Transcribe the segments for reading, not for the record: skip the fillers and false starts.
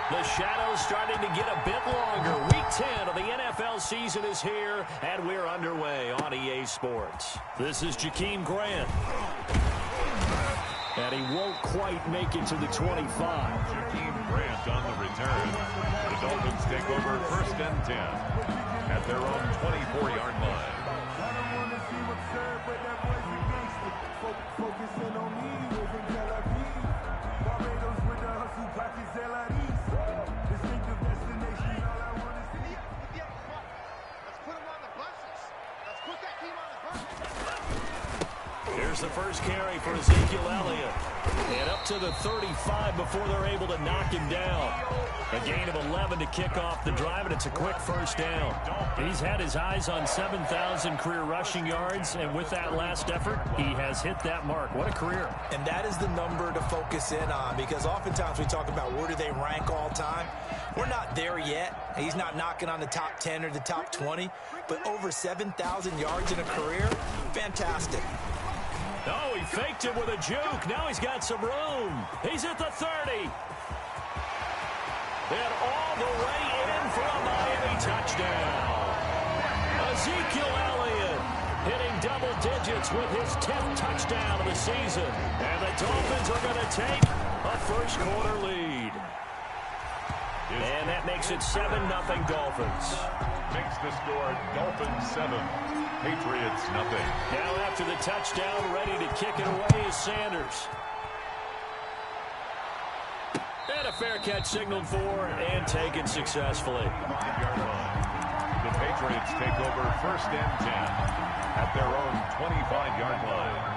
The shadow's starting to get a bit longer. Week 10 of the NFL season is here, and we're underway on EA Sports. This is Jakeem Grant. And he won't quite make it to the 25. Jakeem Grant on the return. The Dolphins take over 1st and 10 at their own 24-yard line. Here's the first carry for Ezekiel Elliott. And up to the 35 before they're able to knock him down. A gain of 11 to kick off the drive, and it's a quick first down. He's had his eyes on 7,000 career rushing yards, and with that last effort, he has hit that mark. What a career. And that is the number to focus in on, because oftentimes we talk about where do they rank all time. We're not there yet. He's not knocking on the top 10 or the top 20, but over 7,000 yards in a career, fantastic. Oh, he faked it with a juke. Now he's got some room. He's at the 30. And all the way in for a Miami touchdown. Ezekiel Elliott hitting double digits with his 10th touchdown of the season. And the Dolphins are going to take a first quarter lead. And that makes it 7-0 Dolphins. Makes the score Dolphins 7, Patriots nothing. Now after the touchdown, ready to kick it away is Sanders. And a fair catch signaled for and taken successfully. 5-yard line. The Patriots take over 1st and 10 at their own 25-yard line.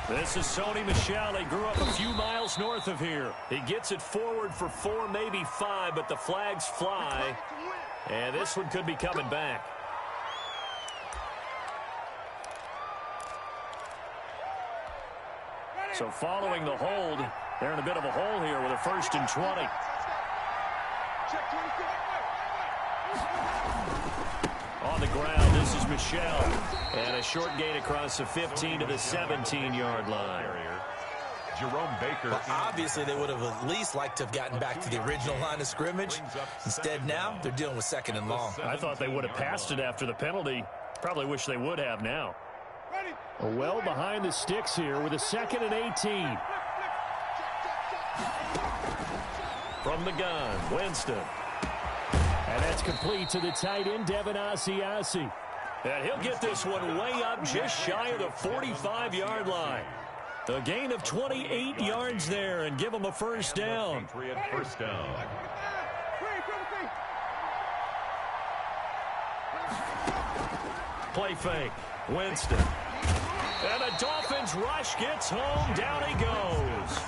This is Sony Michel. He grew up a few miles north of here. He gets it forward for 4, maybe 5, but the flags fly. And this one could be coming back. So following the hold, they're in a bit of a hole here with a 1st and 20. On the ground, this is Michel. And a short gain across the 15 to the 17-yard line. Jerome Baker. Well, obviously, they would have at least liked to have gotten back to the original line of scrimmage. Instead, now, they're dealing with 2nd and long. I thought they would have passed it after the penalty. Probably wish they would have now. Well behind the sticks here with a 2nd and 18. From the gun, Winston. And that's complete to the tight end, Devin Asiasi. And he'll get this one way up just shy of the 45-yard line. A gain of 28 yards there and give him a first down. First down. Play fake. Winston. And the Dolphins rush gets home. Down he goes.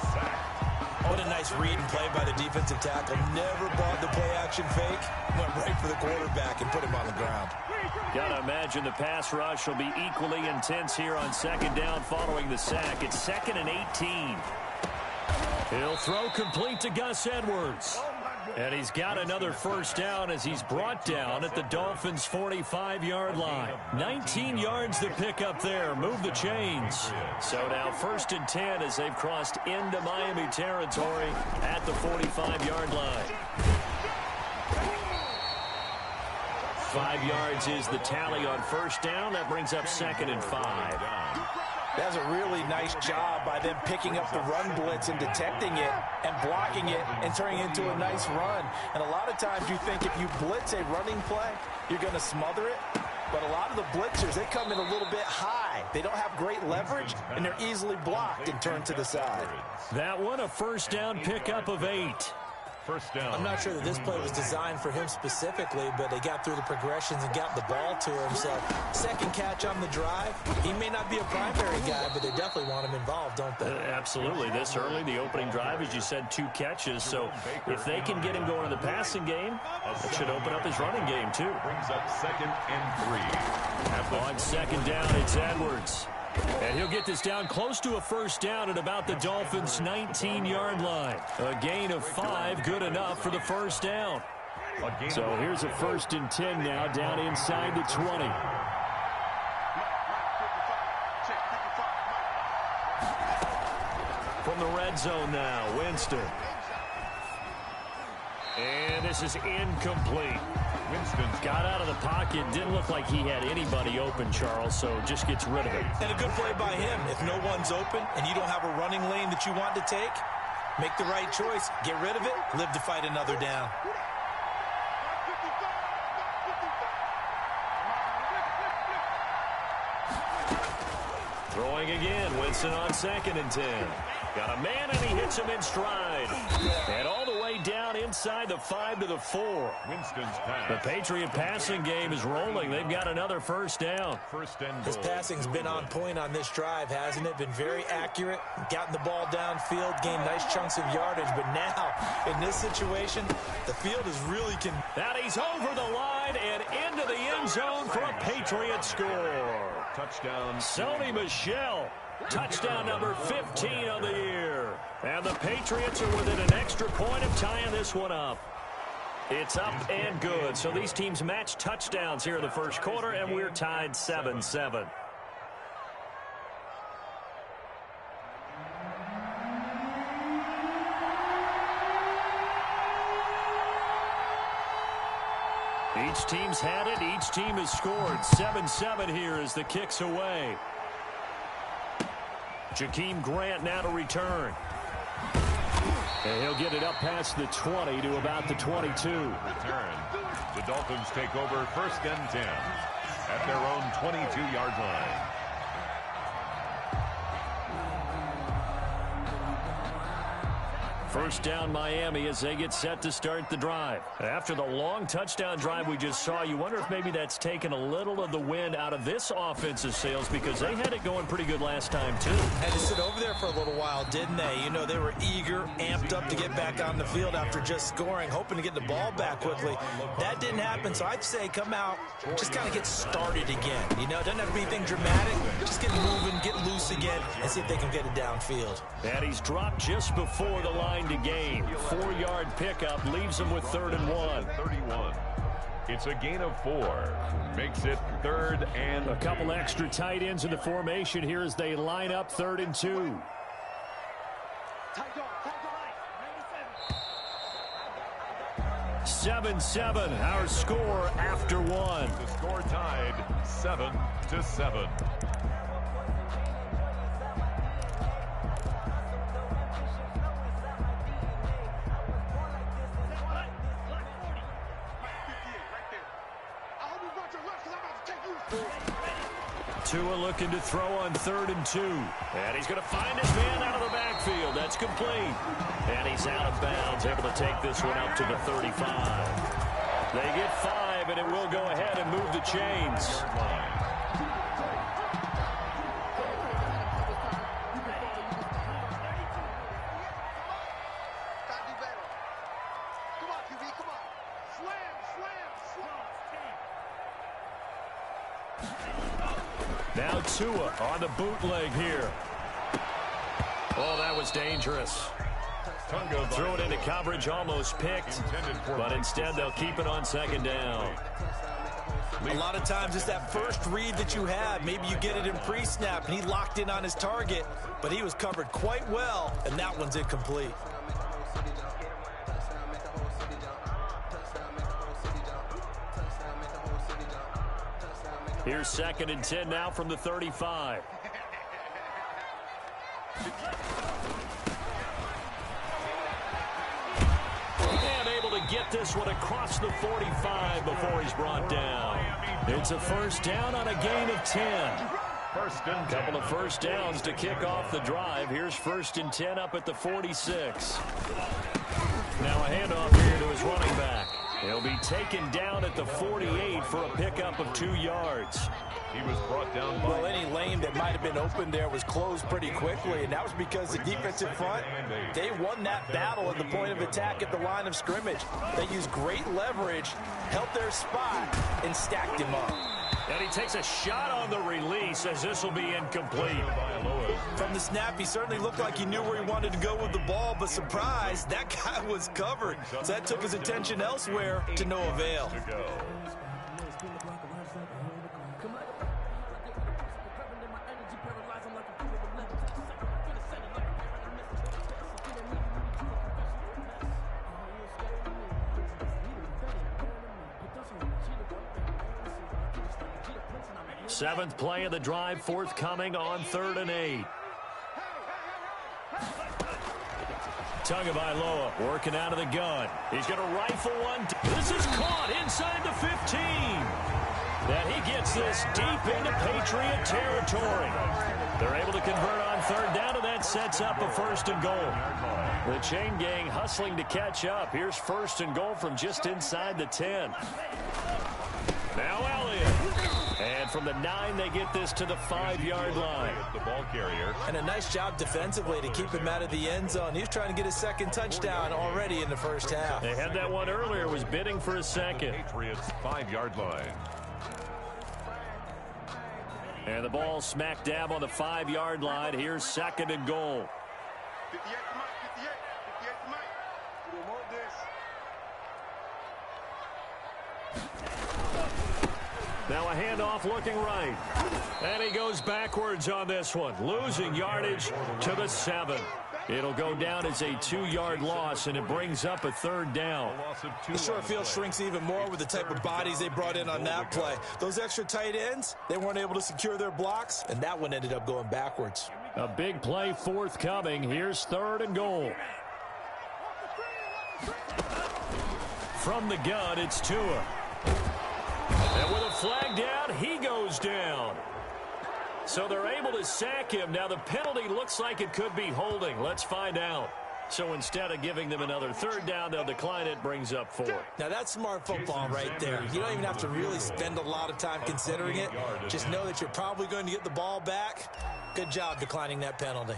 What a nice read and play by the defensive tackle. Never bought the play-action fake. Went right for the quarterback and put him on the ground. Gotta imagine the pass rush will be equally intense here on 2nd down following the sack. It's 2nd and 18. He'll throw complete to Gus Edwards. And he's got another first down as he's brought down at the Dolphins' 45-yard line. 19 yards to pick up there. Move the chains. So now 1st and 10 as they've crossed into Miami territory at the 45-yard line. 5 yards is the tally on first down. That brings up 2nd and 5. That's a really nice job by them picking up the run blitz and detecting it and blocking it and turning it into a nice run. And a lot of times you think if you blitz a running play, you're going to smother it. But a lot of the blitzers, they come in a little bit high. They don't have great leverage, and they're easily blocked and turned to the side. That one, a first down pickup of 8. First down. I'm not sure that this play was designed for him specifically, but they got through the progressions and got the ball to him. So, 2nd catch on the drive. He may not be a primary guy, but they definitely want him involved, don't they? Absolutely. This early, the opening drive, as you said, 2 catches. So, if they can get him going in the passing game, it should open up his running game, too. Brings up 2nd and 3. On 2nd down, it's Edwards. And he'll get this down close to a first down at about the Dolphins' 19-yard line. A gain of 5, good enough for the first down. So here's a 1st and 10 now, down inside the 20. From the red zone now, Winston. And this is incomplete. Winston's got out of the pocket. Didn't look like he had anybody open, Charles, so just gets rid of it. And a good play by him. If no one's open and you don't have a running lane that you want to take, make the right choice. Get rid of it. Live to fight another down. Throwing again. Winston on 2nd and 10. Got a man, and he hits him in stride. And all the way down inside the 5 to the 4. Winston's pass. The Patriot passing game is rolling. They've got another first down. First and goal. His passing's been on point on this drive, hasn't it? Been very accurate. Gotten the ball downfield, gained nice chunks of yardage. But now, in this situation, the field is really... And he's over the line and into the end zone for a Patriot score. Touchdown. Sony Michel. Touchdown number 15 of the year. And the Patriots are within an extra point of tying this one up. It's up and good. So these teams match touchdowns here in the first quarter, and we're tied 7-7. Each team's had it. Each team has scored. 7-7 here as the kick's away. Jakeem Grant now to return. And he'll get it up past the 20 to about the 22. Return. The Dolphins take over 1st and 10 at their own 22-yard line. First down Miami as they get set to start the drive. After the long touchdown drive we just saw, you wonder if maybe that's taken a little of the wind out of this offensive sails, because they had it going pretty good last time too. Had to sit over there for a little while, didn't they? You know, they were eager, amped up to get back on the field after just scoring, hoping to get the ball back quickly. That didn't happen, so I'd say come out, just kind of get started again. You know, it doesn't have to be anything dramatic. Just get moving, get loose again, and see if they can get it downfield. And he's dropped just before the line to gain. 4-yard pickup leaves him with 3rd and 1. 31. It's a gain of 4. Makes it 3rd and a couple extra tight ends in the formation here as they line up 3rd and 2. 7-7, our score after 1. The score tied 7-7. Tua looking to throw on 3rd and 2. And he's going to find his man out of the backfield. That's complete. And he's out of bounds, able to take this one up to the 35. They get 5, and it will go ahead and move the chains. Now Tua on the bootleg here. Oh, that was dangerous. Threw it into coverage, almost picked, but instead they'll keep it on 2nd down. A lot of times it's that first read that you have. Maybe you get it in pre-snap, and he locked in on his target, but he was covered quite well, and that one's incomplete. Here's 2nd and 10 now from the 35. And able to get this one across the 45 before he's brought down. It's a first down on a gain of 10. Couple of first downs to kick off the drive. Here's 1st and 10 up at the 46. Now a handoff here to his running back. He'll be taken down at the 48 for a pickup of 2 yards. He was brought down. Well, any lane that might have been open there was closed pretty quickly, and that was because the defensive front, they won that battle at the point of attack at the line of scrimmage. They used great leverage, held their spot, and stacked him up. And he takes a shot on the release as this will be incomplete. From the snap, he certainly looked like he knew where he wanted to go with the ball, but surprise, that guy was covered. So that took his attention elsewhere to no avail. Seventh play of the drive forthcoming on 3rd and 8. Tagovailoa working out of the gun. He's going to rifle one. This is caught inside the 15. And he gets this deep into Patriot territory. They're able to convert on 3rd down, and that sets up a 1st and goal. The chain gang hustling to catch up. Here's 1st and goal from just inside the 10. Now Elliott. And from the 9, they get this to the 5-yard line. The ball carrier. And a nice job defensively to keep him out of the end zone. He was trying to get his 2nd touchdown already in the 1st half. They had that one earlier, was bidding for a 2nd. Patriots 5-yard line. And the ball smack dab on the 5-yard line. Here's 2nd and goal. Now a handoff looking right. And he goes backwards on this one, losing yardage to the 7. It'll go down as a 2-yard loss, and it brings up a 3rd down. The short field shrinks even more with the type of bodies they brought in on that play. Those extra tight ends, they weren't able to secure their blocks, and that one ended up going backwards. A big play forthcoming. Here's 3rd and goal. From the gun, it's Tua. And with a flag down, he goes down. So they're able to sack him. Now the penalty looks like it could be holding. Let's find out. So instead of giving them another 3rd down, they'll decline it, brings up 4. Now that's smart football right there. You don't even have to really spend a lot of time considering it. Just know that you're probably going to get the ball back. Good job declining that penalty.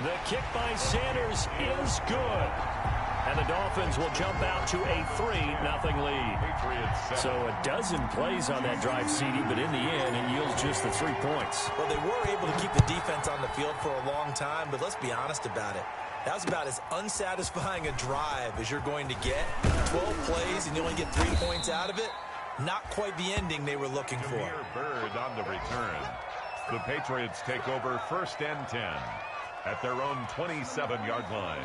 The kick by Sanders is good. And the Dolphins will jump out to a 3-0 lead. So a dozen plays on that drive, CD, but in the end, it yields just the 3 points. Well, they were able to keep the defense on the field for a long time, but let's be honest about it. That was about as unsatisfying a drive as you're going to get. 12 plays and you only get 3 points out of it. Not quite the ending they were looking for. Bird on the return. The Patriots take over 1st and 10 at their own 27-yard line.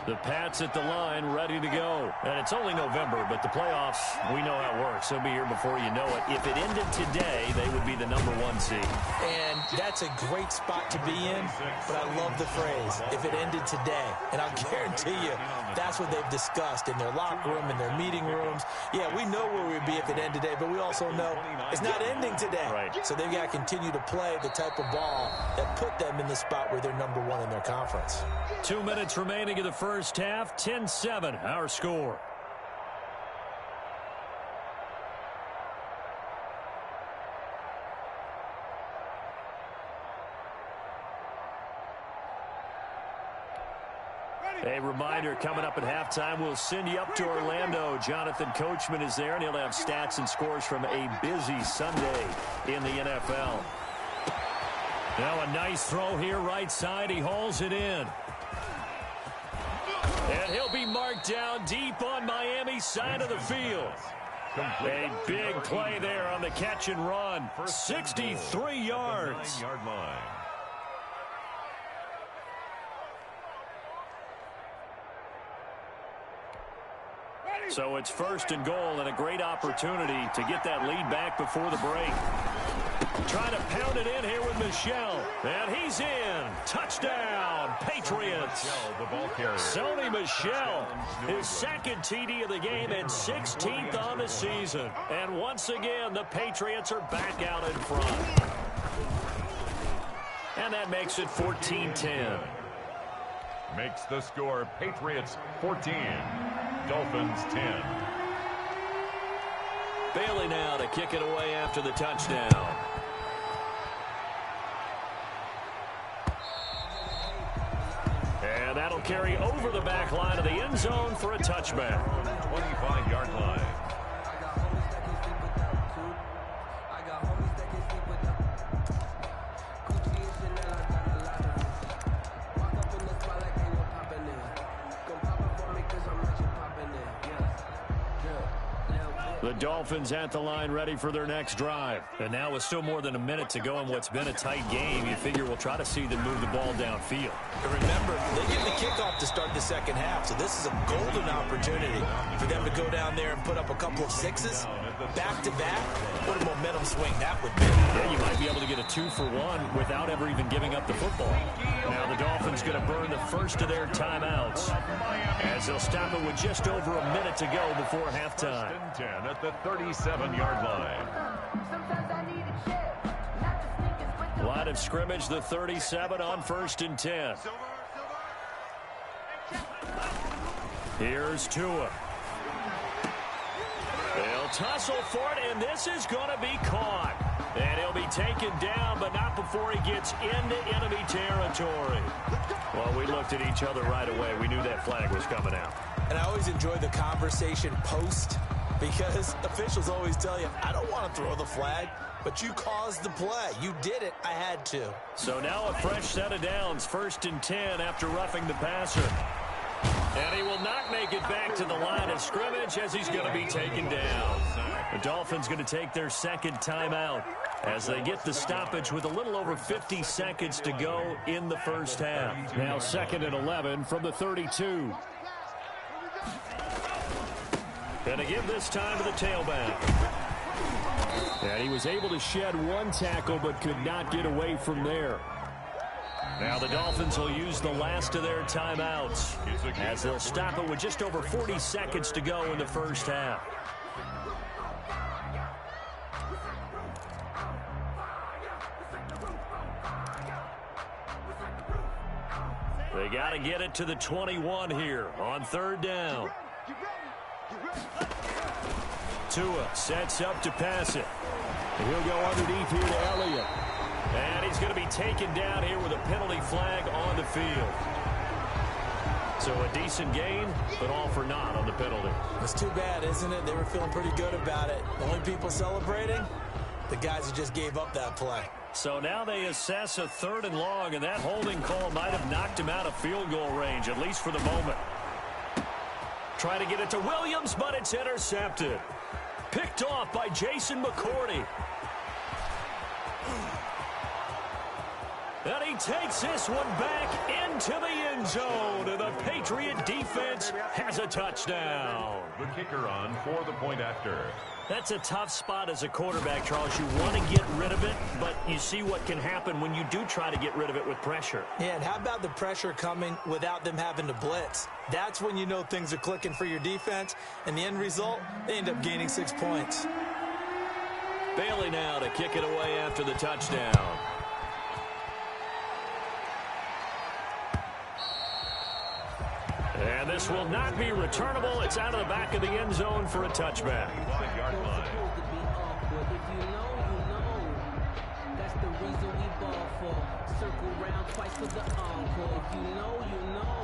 The Pats at the line, ready to go. And it's only November, but the playoffs, we know how it works. They'll be here before you know it. If it ended today, they would be the #1 seed. And that's a great spot to be in, but I love the phrase, if it ended today. And I'll guarantee you, that's what they've discussed in their locker room, in their meeting rooms. Yeah, we know where we'd be if it ended today, but we also know it's not ending today. Right. So they've got to continue to play the type of ball that put them in the spot where they're #1 in their conference. 2 minutes remaining in the first half, 10-7, our score. A reminder, coming up at halftime, we'll send you up to Orlando. Jonathan Coachman is there, and he'll have stats and scores from a busy Sunday in the NFL. Now a nice throw here, right side. He hauls it in. And he'll be marked down deep on Miami's side of the field. A big play there on the catch and run. 63 yards. So it's 1st and goal and a great opportunity to get that lead back before the break. Trying to pound it in here with Michel. And he's in. Touchdown, Patriots. Sony Michel, his 2nd TD of the game and 16th on the season. And once again, the Patriots are back out in front. And that makes it 14-10. Makes the score Patriots 14, Dolphins 10. Bailey now to kick it away after the touchdown. carry over the back line of the end zone for a touchback. 25-yard line. The Dolphins at the line ready for their next drive. And now with still more than a minute to go in what's been a tight game, you figure we'll try to see them move the ball downfield. And remember, they get the kickoff to start the second half, so this is a golden opportunity for them to go down there and put up a couple of sixes back-to-back. What a momentum swing that would be. Yeah, you might be able to get a 2-for-1 without ever even giving up the football. Now the Dolphins going to burn the first of their timeouts as they'll stop it with just over a minute to go before halftime. 10 at the 37-yard line. Line of scrimmage, the 37 on 1st and 10. Here's Tua. They'll tussle for it, and this is going to be caught. And he'll be taken down, but not before he gets into enemy territory. Well, we looked at each other right away. We knew that flag was coming out. And I always enjoy the conversation post, because officials always tell you, I don't want to throw the flag, but you caused the play. You did it. I had to. So now a fresh set of downs, 1st and 10 after roughing the passer. And he will not make it back to the line of scrimmage as he's going to be taken down. The Dolphins going to take their second timeout as they get the stoppage with a little over 50 seconds to go in the first half. Now 2nd and 11 from the 32. And to give this time to the tailback. And he was able to shed one tackle but could not get away from there. Now the Dolphins will use the last of their timeouts as they'll stop it with just over 40 seconds to go in the first half. They got to get it to the 21 here on 3rd down. Tua sets up to pass it. And he'll go underneath here to Elliott. And he's going to be taken down here with a penalty flag on the field. So a decent gain, but all for naught on the penalty. It's too bad, isn't it? They were feeling pretty good about it. The only people celebrating, the guys who just gave up that play. So now they assess a 3rd and long, and that holding call might have knocked him out of field goal range, at least for the moment. Try to get it to Williams, but it's intercepted. Picked off by Jason McCourty. And he takes this one back into the end zone, and the Patriot defense has a touchdown. The kicker on for the point after. That's a tough spot as a quarterback, Charles. You want to get rid of it, but you see what can happen when you do try to get rid of it with pressure. Yeah, and how about the pressure coming without them having to blitz? That's when you know things are clicking for your defense, and the end result, they end up gaining 6 points. Bailey now to kick it away after the touchdown. And this will not be returnable. It's out of the back of the end zone for a touchback. 5-yard line. That's the reason we ball for. Circle round twice for the encore. If you know, you know.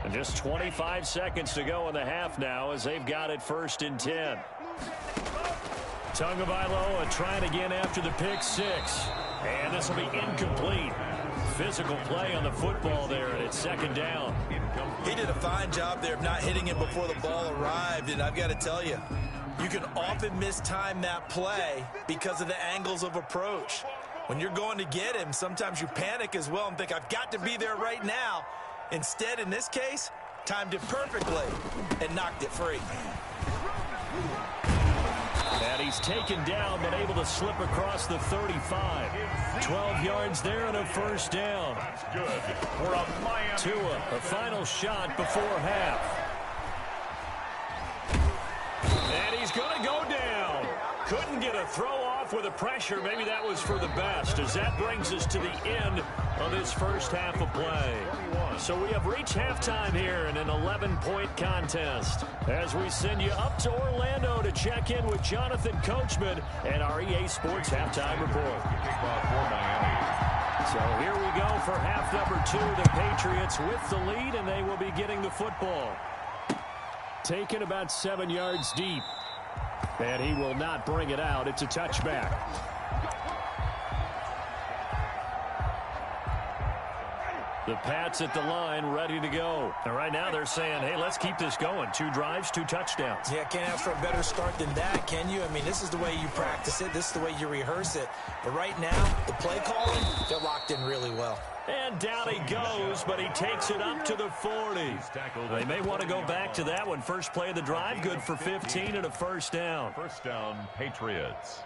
And just 25 seconds to go in the half now as they've got it 1st and 10. Tagovailoa trying again after the pick 6. And this will be incomplete. Physical play on the football there, and it's 2nd down. He did a fine job there of not hitting it before the ball arrived, and I've got to tell you, you can often mistime that play because of the angles of approach. When you're going to get him, sometimes you panic as well and think, I've got to be there right now. Instead, in this case, timed it perfectly and knocked it free. And he's taken down, but able to slip across the 35. 12 yards there and a 1st down. That's good for a Miami. Tua, a final shot before half. And he's going to go down. Couldn't get a throw off with the pressure. Maybe that was for the best, as that brings us to the end of this first half of play. So we have reached halftime here in an 11-point contest. As we send you up to Orlando to check in with Jonathan Coachman and our EA Sports Halftime Report. Kickoff for Miami. So here we go for half number 2. The Patriots with the lead, and they will be getting the football. Taken about 7 yards deep. And he will not bring it out. It's a touchback. The Pats at the line, ready to go. And right now they're saying, hey, let's keep this going. 2 drives, 2 touchdowns. Yeah, can't ask for a better start than that, can you? I mean, this is the way you practice it. This is the way you rehearse it. But right now, the play calling, they're locked in really well. And down he goes, but he takes it up to the 40. They may want to go back to that one. First play of the drive, good for 15 and a first down. First down, Patriots.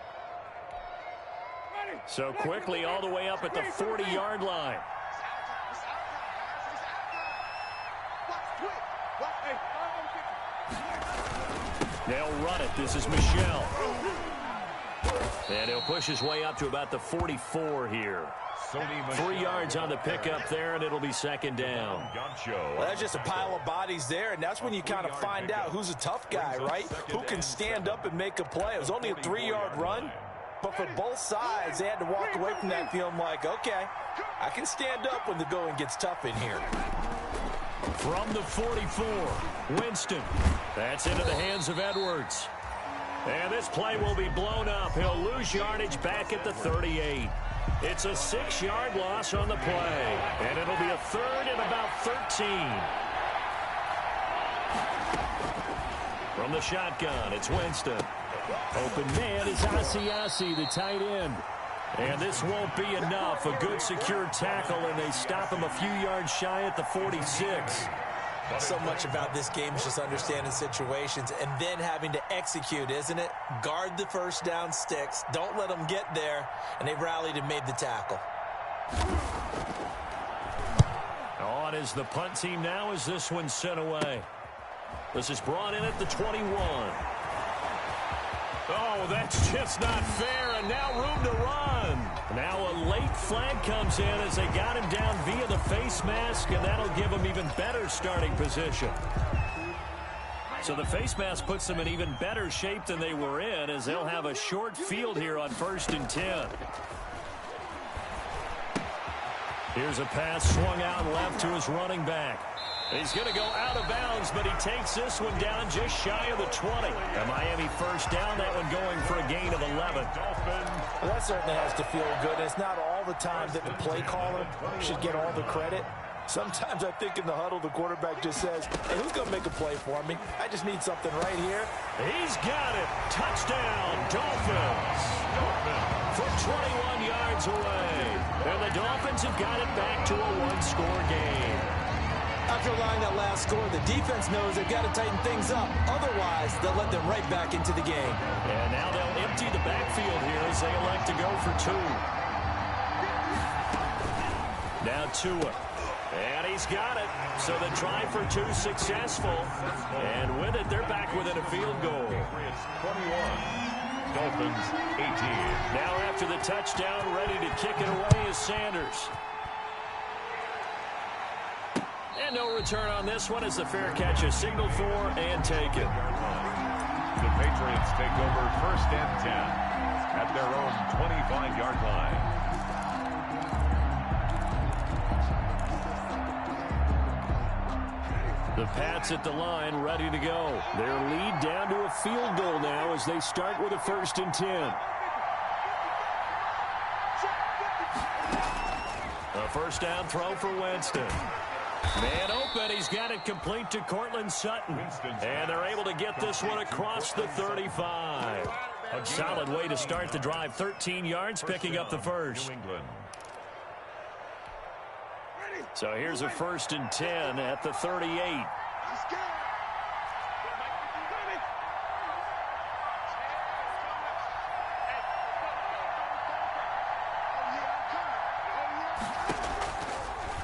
So quickly all the way up at the 40-yard line. They'll run it. This is Michelle. And he'll push his way up to about the 44 here. 3 yards on the pickup there, and it'll be second down. Well, that's just a pile of bodies there, and that's when you kind of find out who's a tough guy, right? Who can stand up and make a play. It was only a 3-yard run, but for both sides, they had to walk away from that feeling like, okay, I can stand up when the going gets tough in here. From the 44, Winston. That's into the hands of Edwards. And this play will be blown up. He'll lose yardage back at the 38. It's a 6-yard loss on the play. And it'll be a third and about 13. From the shotgun, it's Winston. Open man is Asiasi, the tight end. And this won't be enough. A good secure tackle, and they stop him a few yards shy at the 46. So much about this game is just understanding situations and then having to execute, isn't it? Guard the first down sticks. Don't let them get there. And they rallied and made the tackle. On is the punt team now as this one's sent away. This is brought in at the 21. Oh, that's just not fair, and now room to run. Now a late flag comes in as they got him down via the face mask, and that'll give him even better starting position. So the face mask puts them in even better shape than they were in, as they'll have a short field here on 1st and 10. Here's a pass swung out left to his running back. He's going to go out of bounds, but he takes this one down just shy of the 20. A Miami first down, that one going for a gain of 11. Well, that certainly has to feel good. It's not all the time that the play caller should get all the credit. Sometimes I think in the huddle, the quarterback just says, hey, who's going to make a play for me? I just need something right here. He's got it. Touchdown, Dolphins. From 21 yards away. And the Dolphins have got it back to a one-score game. After allowing that last score, the defense knows they've got to tighten things up. Otherwise, they'll let them right back into the game. And now they'll empty the backfield here as they elect to go for 2. Now Tua. And he's got it. So the try for 2 successful. And with it, they're back within a field goal. It's 21. Dolphins 18. Now after the touchdown, ready to kick it away is Sanders. And no return on this one as the fair catch is signaled for and taken. The Patriots take over 1st and 10 at their own 25-yard line. The Pats at the line, ready to go. Their lead down to a field goal now as they start with a 1st and 10. A first down throw for Winston. Man open, he's got it complete to Cortland Sutton. And they're able to get this one across the 35. A solid way to start the drive, 13 yards, picking up the first. So here's a 1st and 10 at the 38.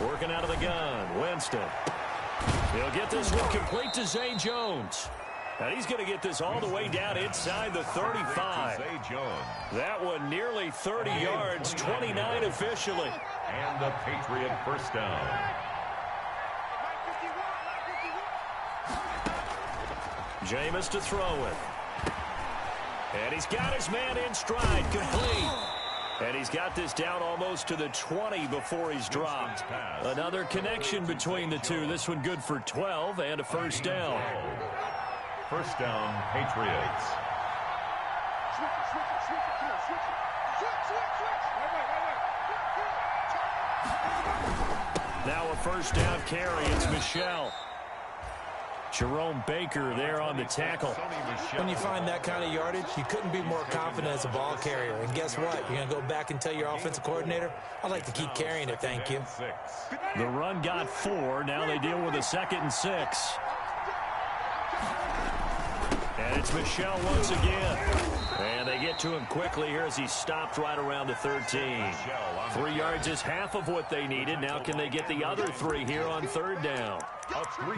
Working out of the gun, Winston. He'll get this one complete to Zay Jones. And he's going to get this all the way down inside the 35. That one nearly 30 yards, 29 officially. And the Patriot first down. Jameis to throw it. And he's got his man in stride, complete. And he's got this down almost to the 20 before he's dropped. Another connection between the two. This one good for 12 and a first down. First down, Patriots. Now a first down carry. It's Michel. Jerome Baker there on the tackle. When you find that kind of yardage, you couldn't be more confident as a ball carrier. And guess what? You're going to go back and tell your offensive coordinator, I'd like to keep carrying it, thank you. The run got 4. Now they deal with a 2nd and 6. And it's Michel once again. And they get to him quickly here as he stopped right around the 13. 3 yards is half of what they needed. Now can they get the other 3 here on 3rd down?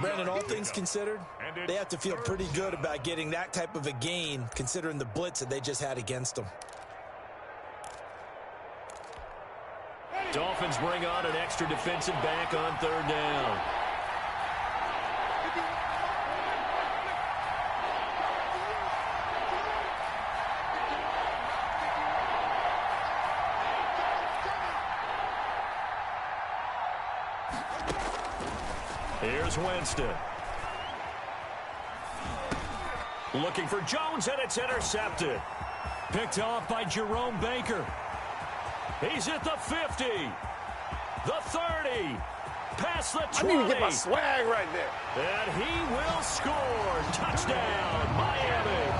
Brandon, all things considered, they have to feel pretty good about getting that type of a gain considering the blitz that they just had against them. Dolphins bring on an extra defensive back on 3rd down. Here's Winston. Looking for Jones, and it's intercepted. Picked off by Jerome Baker. He's at the 50. The 30. Past the 20. I need to get my swag right there. And he will score. Touchdown, Miami.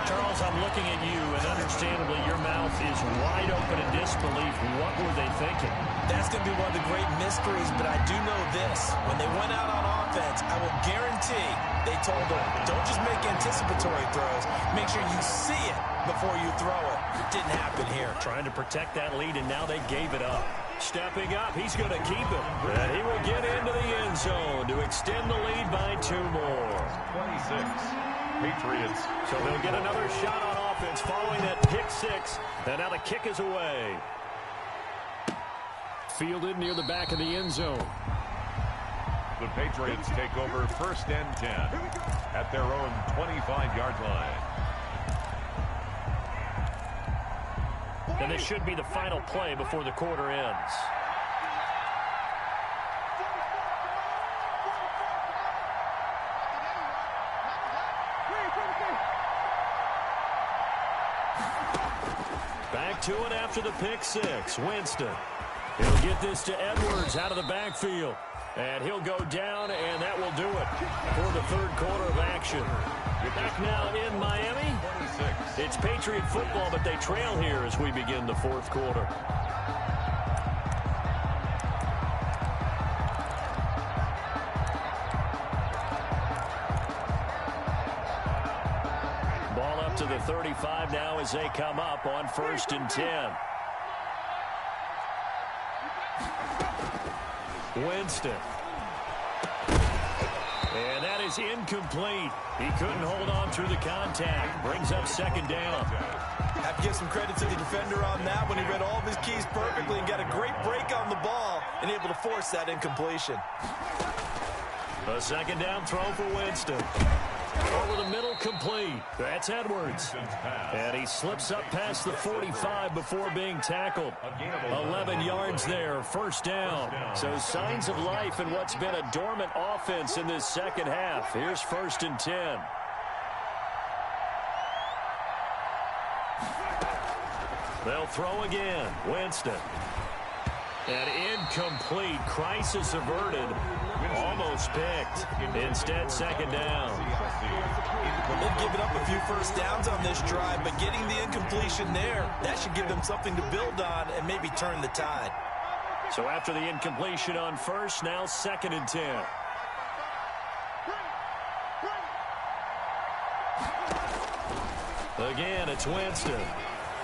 Charles, I'm looking at you, and understandably your mouth is wide open in disbelief. What were they thinking? That's going to be one of the great mysteries, but I do know this. When they went out on offense, I will guarantee they told them, don't just make anticipatory throws. Make sure you see it before you throw it. Didn't happen here. Trying to protect that lead, and now they gave it up. Stepping up, he's going to keep it. And he will get into the end zone to extend the lead by 2 more. 26, Patriots. So they'll get another shot on offense following that pick 6. And now the kick is away. Fielded near the back of the end zone. The Patriots take over 1st and 10 at their own 25-yard line. And this should be the final play before the quarter ends. Back to it after the pick 6. Winston. He'll get this to Edwards out of the backfield. And he'll go down, and that will do it for the 3rd quarter of action. Back now in Miami. It's Patriot football, but they trail here as we begin the 4th quarter. Ball up to the 35 now as they come up on 1st and 10. Winston. And that is incomplete. He couldn't hold on through the contact. Brings up 2nd down. Have to give some credit to the defender on that when he read all of his keys perfectly and got a great break on the ball and able to force that incompletion. A 2nd down throw for Winston. Over the middle, complete. That's Edwards. And he slips up past the 45 before being tackled. 11 yards there, 1st down. So signs of life in what's been a dormant offense in this 2nd half. Here's 1st and 10. They'll throw again. Winston. And incomplete. Crisis averted. Almost picked. Instead, 2nd down. They've given up a few first downs on this drive, but getting the incompletion there, that should give them something to build on and maybe turn the tide. So after the incompletion on 1st, now 2nd and 10. Again, it's Winston.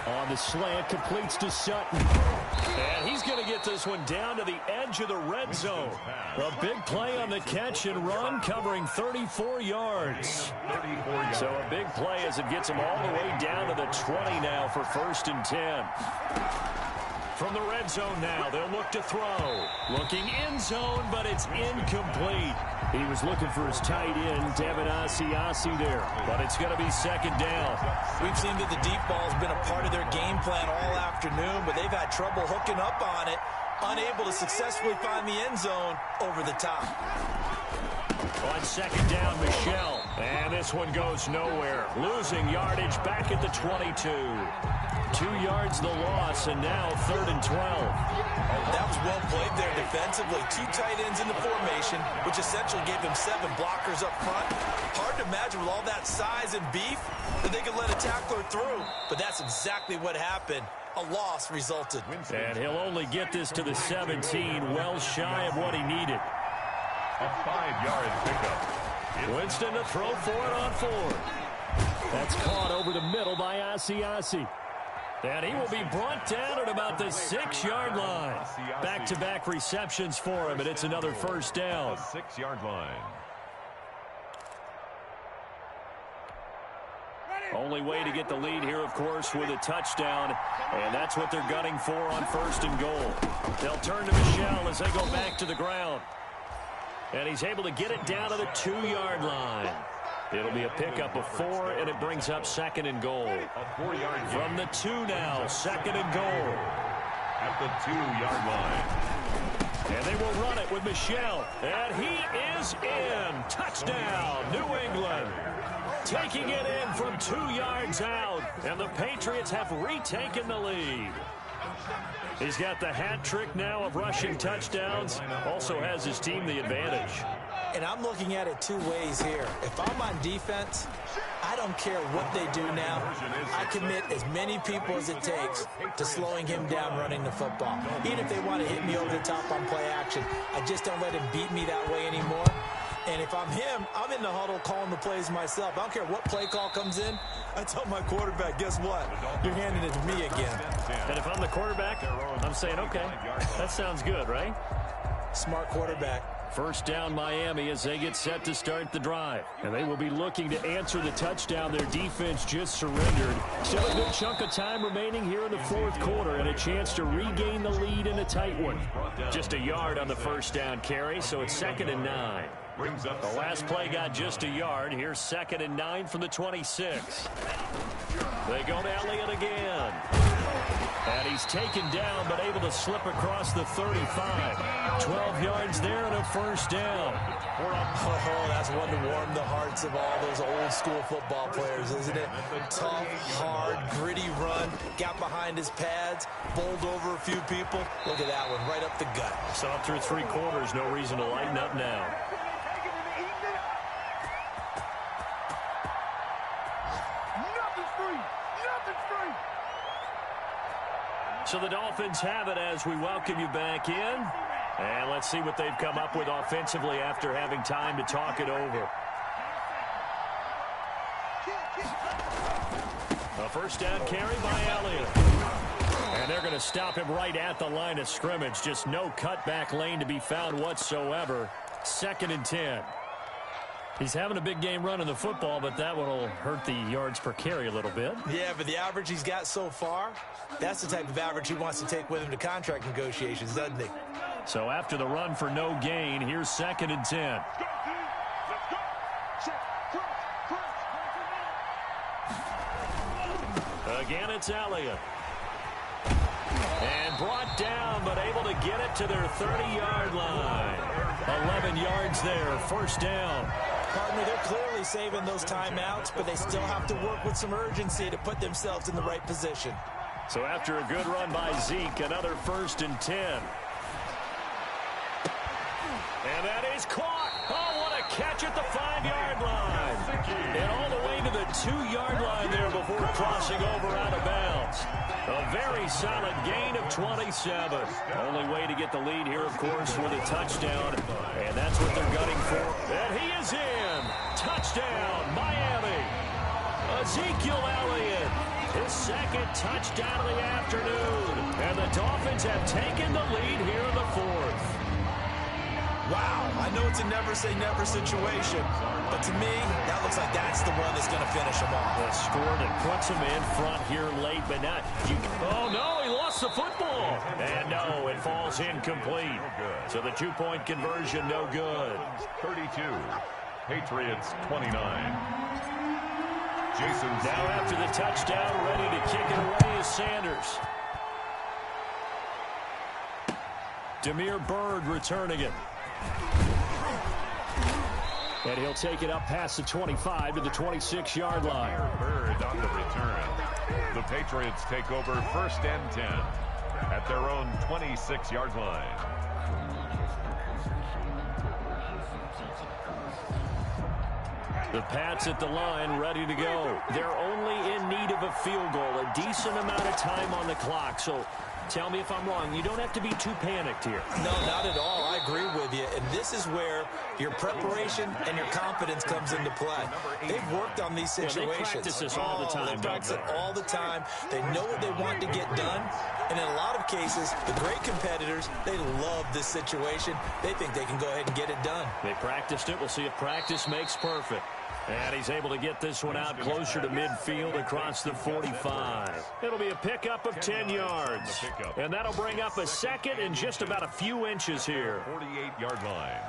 On the slant, completes to Sutton. And he's going to get this one down to the edge of the red zone. A big play on the catch and run, covering 34 yards. So a big play as it gets him all the way down to the 20 now for 1st and 10. From the red zone now, they'll look to throw. Looking end zone, but it's incomplete. He was looking for his tight end, Devin Asiasi there, but it's going to be second down. We've seen that the deep ball's been a part of their game plan all afternoon, but they've had trouble hooking up on it, unable to successfully find the end zone over the top. On second down, Michel. And this one goes nowhere. Losing yardage back at the 22. 2 yards the loss, and now 3rd and 12. That was well played there defensively. 2 tight ends in the formation, which essentially gave them 7 blockers up front. Hard to imagine with all that size and beef that they could let a tackler through. But that's exactly what happened. A loss resulted. And he'll only get this to the 17, well shy of what he needed. A 5-yard pickup. Winston to throw for it on 4. That's caught over the middle by Asiasi. And he will be brought down at about the 6-yard line. Back-to-back receptions for him, and it's another first down. 6-yard line. Only way to get the lead here, of course, with a touchdown. And that's what they're gunning for on 1st and goal. They'll turn to Michel as they go back to the ground. And he's able to get it down to the 2-yard line. It'll be a pickup of 4, and it brings up 2nd and goal. A 4-yard From the 2 now, 2nd and goal. At the 2-yard line. And they will run it with Michel. And he is in. Touchdown, New England. Taking it in from 2 yards out. And the Patriots have retaken the lead. He's got the hat trick now of rushing touchdowns. Also has his team the advantage. And I'm looking at it 2 ways here. If I'm on defense, I don't care what they do now. I commit as many people as it takes to slowing him down running the football. Even if they want to hit me over the top on play action, I just don't let him beat me that way anymore. And if I'm him, I'm in the huddle calling the plays myself. I don't care what play call comes in. I tell my quarterback, guess what? You're handing it to me again. And if I'm the quarterback, I'm saying, okay, that sounds good, right? Smart quarterback. First down Miami as they get set to start the drive. And they will be looking to answer the touchdown their defense just surrendered. Still a good chunk of time remaining here in the 4th quarter and a chance to regain the lead in a tight one. Just a yard on the first down carry, so it's 2nd and 9. The last play got just a yard. Here's 2nd and 9 from the 26. They go to Elliott again. And he's taken down, but able to slip across the 35. 12 yards there and a first down. Oh, that's one to warm the hearts of all those old school football players, isn't it? Tough, hard, gritty run. Got behind his pads, bowled over a few people. Look at that one, right up the gut. Saw through 3 quarters, no reason to lighten up now. So the Dolphins have it as we welcome you back in. And let's see what they've come up with offensively after having time to talk it over. A first down carry by Elliott. And they're going to stop him right at the line of scrimmage. Just no cutback lane to be found whatsoever. 2nd and 10. He's having a big game running the football, but that one will hurt the yards per carry a little bit. Yeah, but the average he's got so far, that's the type of average he wants to take with him to contract negotiations, doesn't he? So after the run for no gain, here's 2nd and 10. Again, it's Elliott. And brought down, but able to get it to their 30-yard line. 11 yards there, first down. Partner, they're clearly saving those timeouts, but they still have to work with some urgency to put themselves in the right position. So after a good run by Zeke, another 1st and 10. And that is caught. Oh, what a catch at the 5-yard line. And all the way to the 2-yard line there before crossing over out of bounds. A very solid gain of 27. Only way to get the lead here, of course, with a touchdown. And that's what they're gunning for. And he is in. Touchdown, Miami. Ezekiel Elliott. His 2nd touchdown of the afternoon. And the Dolphins have taken the lead here in the 4th. Wow, I know it's a never-say-never situation, but to me, that looks like that's the one that's going to finish them off. The score that puts him in front here late, but not. Oh, no, he lost toss the football. And no, it falls incomplete. So the two-point conversion, no good. 32. Patriots 29. Jason. Now after the touchdown, ready to kick it away is Sanders. Damiere Byrd returning it. And he'll take it up past the 25 to the 26-yard line. Byrd on the return. The Patriots take over 1st and 10 at their own 26-yard line. The Pats at the line, ready to go. They're only in need of a field goal, a decent amount of time on the clock. So tell me if I'm wrong. You don't have to be too panicked here. No, not at all. I agree with you. And this is where your preparation and your confidence comes into play. They've worked on these situations. They practice this all the time. They practice it all the time. They know what they want to get done. And in a lot of cases, the great competitors, they love this situation. They think they can go ahead and get it done. They practiced it. We'll see if practice makes perfect. And he's able to get this one out closer to midfield across the 45. It'll be a pickup of 10 yards. And that'll bring up a second and just about a few inches here. 48-yard line.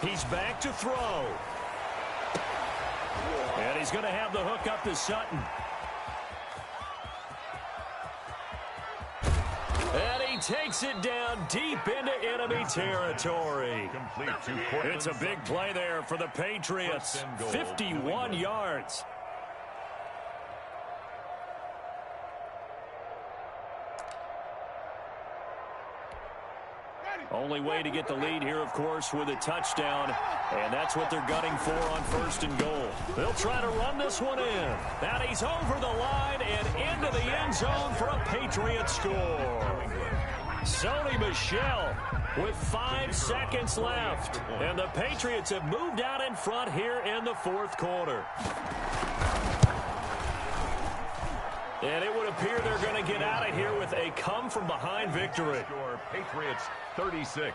He's back to throw. And he's going to have the hook up to Sutton. And he takes it down deep into enemy territory. It's a big play there for the Patriots. 51 yards. Only way to get the lead here, of course, with a touchdown. And that's what they're gunning for on 1st and goal. They'll try to run this one in. And he's over the line and into the end zone for a Patriot score. Sony Michel with 5 seconds left. And the Patriots have moved out in front here in the 4th quarter. And it would appear they're going to get out of here with a come-from-behind victory. Patriots 36,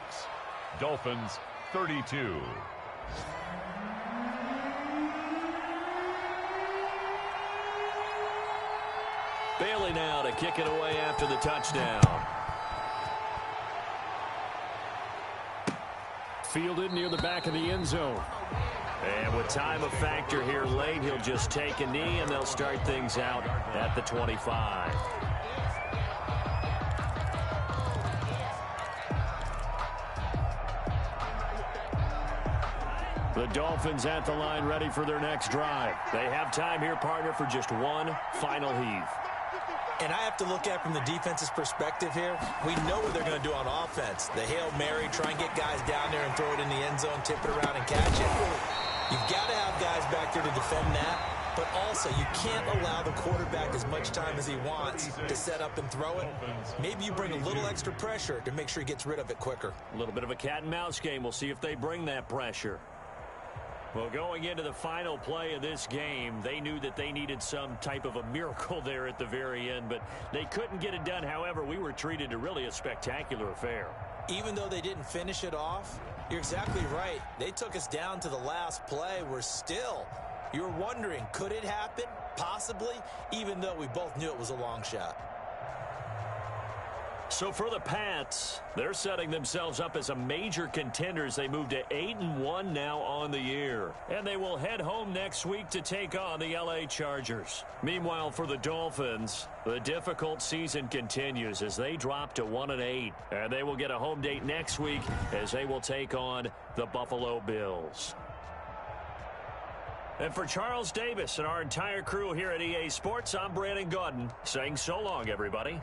Dolphins 32. Bailey now to kick it away after the touchdown. Fielded near the back of the end zone. And with time a factor here late, he'll just take a knee, and they'll start things out at the 25. The Dolphins at the line ready for their next drive. They have time here, partner, for just one final heave. And I have to look at it from the defense's perspective here. We know what they're going to do on offense. The Hail Mary, try and get guys down there and throw it in the end zone, tip it around and catch it. You've got to have guys back there to defend that. But also, you can't allow the quarterback as much time as he wants to set up and throw it. Maybe you bring a little extra pressure to make sure he gets rid of it quicker. A little bit of a cat and mouse game. We'll see if they bring that pressure. Well, going into the final play of this game, they knew that they needed some type of a miracle there at the very end, but they couldn't get it done. However, we were treated to really a spectacular affair. Even though they didn't finish it off, you're exactly right. They took us down to the last play. You're wondering, could it happen? Possibly, even though we both knew it was a long shot. So for the Pats, they're setting themselves up as a major contenders. They move to 8-1 now on the year. And they will head home next week to take on the LA Chargers. Meanwhile, for the Dolphins, the difficult season continues as they drop to 1-8. And they will get a home date next week as they will take on the Buffalo Bills. And for Charles Davis and our entire crew here at EA Sports, I'm Brandon Gaudin saying so long, everybody.